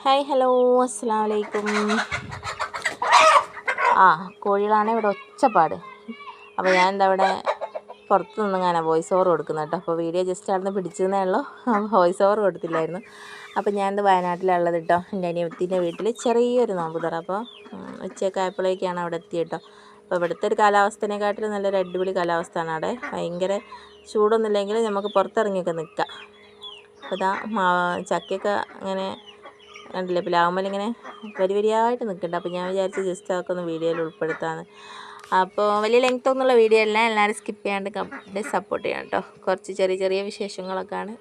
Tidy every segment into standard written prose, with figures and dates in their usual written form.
Hi hello അസ്സലാമു അലൈക്കും. കോഴികളാണ് ഇവിടെ ഒച്ചപ്പാട്. അപ്പോൾ ഞാൻ എന്താ ഇവിടെ പുറത്ത് നിന്നിങ്ങനെ വോയിസ് ഓവർ കൊടുക്കുന്നത് കേട്ടോ. അപ്പോൾ വീഡിയോ ജസ്റ്റ് അവിടെ നിന്ന് പിടിച്ചതേ ഉള്ളൂ, വോയിസ് ഓവർ കൊടുത്തില്ലായിരുന്നു. അപ്പോൾ ഞാനിത് വയനാട്ടിലുള്ളത് കേട്ടോ. എൻ്റെ അനിയത്തിൻ്റെ വീട്ടിൽ ചെറിയൊരു നോമ്പ് തുറ. അപ്പോൾ ഉച്ചയൊക്കെ ആയപ്പോഴേക്കാണ് അവിടെ എത്തി കേട്ടോ. അപ്പോൾ ഇവിടുത്തെ ഒരു കാലാവസ്ഥേനെക്കാട്ടിലും നല്ലൊരു അടിപൊളി കാലാവസ്ഥയാണ് അവിടെ. ഭയങ്കര ചൂടൊന്നുമില്ലെങ്കിൽ നമുക്ക് പുറത്തിറങ്ങിയൊക്കെ നിൽക്കാം. അപ്പോൾ ഇതാ ചക്കയൊക്കെ അങ്ങനെ കണ്ടില്ലേ, പ്ലാവുമ്മലിങ്ങനെ വരിയായിട്ട് നിൽക്കുന്നുണ്ട്. അപ്പോൾ ഞാൻ വിചാരിച്ചു ജസ്റ്റ് അതൊക്കെ ഒന്ന് വീഡിയോയിൽ ഉൾപ്പെടുത്താമെന്ന്. അപ്പോൾ വലിയ ലെങ്ത് ഒന്നുള്ള വീഡിയോ അല്ല, എല്ലാവരും സ്കിപ്പ് ചെയ്യാണ്ട് കംപ്ലീറ്റ് സപ്പോർട്ട് ചെയ്യാം കേട്ടോ. കുറച്ച് ചെറിയ ചെറിയ വിശേഷങ്ങളൊക്കെയാണ്.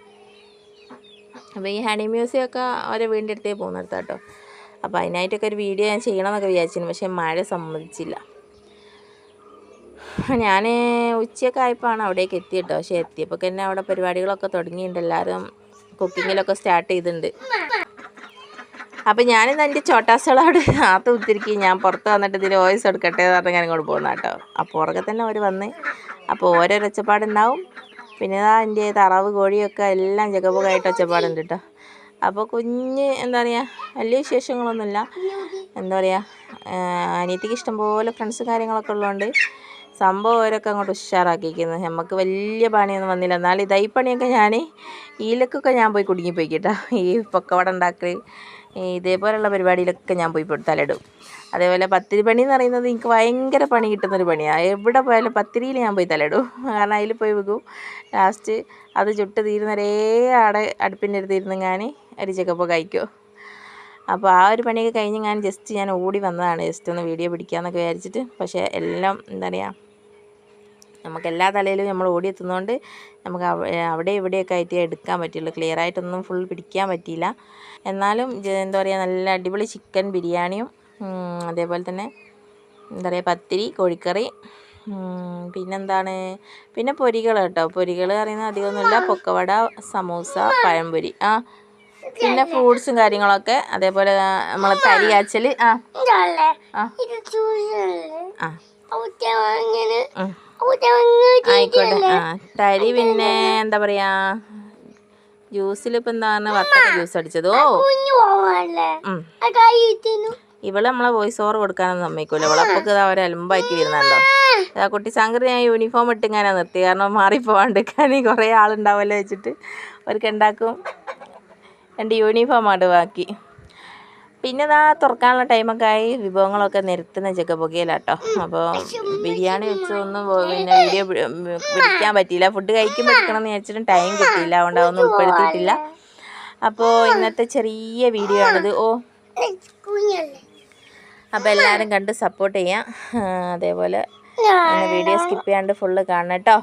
അപ്പോൾ ഈ ഹണി മ്യൂസിയമൊക്കെ അവരെ വീടിൻ്റെ അടുത്തേ പോകുന്നിടത്ത് കേട്ടോ. അപ്പോൾ അതിനായിട്ടൊക്കെ ഒരു വീഡിയോ ഞാൻ ചെയ്യണമെന്നൊക്കെ വിചാരിച്ചിരുന്നു, പക്ഷേ മഴ സമ്മതിച്ചില്ല. ഞാൻ ഉച്ചയൊക്കെ ആയപ്പോഴാണ് അവിടേക്ക് എത്തി കേട്ടോ. പക്ഷേ എത്തിയപ്പോൾ തന്നെ അവിടെ പരിപാടികളൊക്കെ തുടങ്ങിയിട്ടുണ്ട്. എല്ലാവരും കുക്കിങ്ങിലൊക്കെ സ്റ്റാർട്ട് ചെയ്തിട്ടുണ്ട്. അപ്പോൾ ഞാനിന്ന് എൻ്റെ ചോട്ടാസുകളോട് ആത്ത് കുത്തിരിക്കും, ഞാൻ പുറത്ത് വന്നിട്ട് ഇതിൽ വോയിസ് എടുക്കട്ടെ എന്ന് പറഞ്ഞാൽ ഞാൻ ഇങ്ങോട്ട് പോകുന്ന കേട്ടോ. അപ്പോൾ പുറകെ തന്നെ അവർ വന്ന്, അപ്പോൾ ഓരോരോ ഒച്ചപ്പാടുണ്ടാവും. പിന്നെ എൻ്റെ താറാവ് കോഴിയൊക്കെ എല്ലാം ജഗബുഗായിട്ട് ഒച്ചപ്പാടുണ്ട് കേട്ടോ. അപ്പോൾ കുഞ്ഞ് എന്താ പറയുക, വലിയ വിശേഷങ്ങളൊന്നുമില്ല. എന്താ പറയുക, അനിയത്തിക്ക് ഇഷ്ടംപോലെ ഫ്രണ്ട്സും കാര്യങ്ങളൊക്കെ ഉള്ളതുകൊണ്ട് സംഭവം അവരൊക്കെ അങ്ങോട്ട് ഉഷാറാക്കിയിരിക്കുന്നത്. നമുക്ക് വലിയ പണിയൊന്നും വന്നില്ല. എന്നാലും ഇതായി പണിയൊക്കെ ഞാൻ ഇതിലൊക്കെ ഞാൻ പോയി കുടുങ്ങിപ്പോയി കേട്ടോ. ഈ പൊക്കവട ഉണ്ടാക്കൽ ഇതേപോലെയുള്ള പരിപാടിയിലൊക്കെ ഞാൻ പോയി തലയിടും. അതേപോലെ പത്തിരി പണി എന്ന് പറയുന്നത് എനിക്ക് ഭയങ്കര പണി കിട്ടുന്നൊരു പണിയാണ്. എവിടെ പോയാലും പത്തിരിയിൽ ഞാൻ പോയി തലയിടും. കാരണം അതിൽ പോയി വെക്കും. ലാസ്റ്റ് അത് ചുട്ട് തീരുന്നവരേ അവിടെ അടുപ്പിൻ്റെ അടുത്തിരുന്ന് ഞാൻ അരിച്ചൊക്കെ കഴിക്കും. അപ്പോൾ ആ ഒരു പണിയൊക്കെ കഴിഞ്ഞ് ഞാൻ ഓടി വന്നതാണ്, ജസ്റ്റ് ഒന്ന് വീഡിയോ പിടിക്കാമെന്നൊക്കെ വിചാരിച്ചിട്ട്. പക്ഷേ എല്ലാം എന്താ പറയുക, നമുക്ക് എല്ലാ തലയിലും നമ്മൾ ഓടിയെത്തുന്നതുകൊണ്ട് നമുക്ക് അവിടെ ഇവിടെയൊക്കെ ആയിട്ട് എടുക്കാൻ പറ്റുള്ളൂ. ക്ലിയർ ആയിട്ടൊന്നും ഫുൾ പിടിക്കാൻ പറ്റിയില്ല. എന്നാലും എന്താ പറയുക, നല്ല അടിപൊളി ചിക്കൻ ബിരിയാണിയും അതേപോലെ തന്നെ എന്താ പറയുക പത്തിരി, കോഴിക്കറി, പിന്നെ പൊരികൾ കേട്ടോ. പൊരികൾ പറയുന്നത് അധികമൊന്നുമില്ല, പൊക്കവട, സമൂസ, പഴംപൊരി, പിന്നെ ഫ്രൂട്ട്സും കാര്യങ്ങളൊക്കെ. അതേപോലെ നമ്മൾ തരി കാച്ചൽ ആയിക്കോട്ടെ. തരി പിന്നെ എന്താ പറയാ, ജ്യൂസിലിപ്പോൾ എന്താണ് വത്തക്ക ജ്യൂസ് അടിച്ചതോ. ഇവള് നമ്മളെ വോയിസ് ഓവർ കൊടുക്കാനൊന്നും സമ്മതിക്കൂല. ഇവളപ്പൊക്കെ അവർ അലമ്പാക്കി വരുന്നുണ്ടോ. കുട്ടി സംഗതി ഞാൻ യൂണിഫോം ഇട്ട് ഇങ്ങനെ നിർത്തി, കാരണം മാറിപ്പോവാണ്ടിരിക്കാൻ കുറേ ആളുണ്ടാവുമല്ലോ വെച്ചിട്ട് അവർക്ക് ഉണ്ടാക്കും. എൻ്റെ യൂണിഫോമാണ് ബാക്കി. പിന്നെ തുറക്കാനുള്ള ടൈമൊക്കെ ആയി, വിഭവങ്ങളൊക്കെ നിരത്തുന്ന ജഗബുഗയിലാട്ടോ. അപ്പോൾ ബിരിയാണി വെച്ചൊന്നും പിന്നെ വീഡിയോ പിടിക്കാൻ പറ്റിയില്ല. ഫുഡ് കഴിക്കുമ്പോൾ എടുക്കണമെന്ന് വിചാരിച്ചിട്ടും ടൈം കിട്ടിയില്ല, അതുകൊണ്ട് അതൊന്നും ഉൾപ്പെടുത്തിയിട്ടില്ല. അപ്പോൾ ഇന്നത്തെ ചെറിയ വീഡിയോ ആണിത്. അപ്പോൾ എല്ലാവരും കണ്ട് സപ്പോർട്ട് ചെയ്യാം. അതേപോലെ വീഡിയോ സ്കിപ്പ് ചെയ്യാണ്ട് ഫുള്ള് കാണണം കേട്ടോ.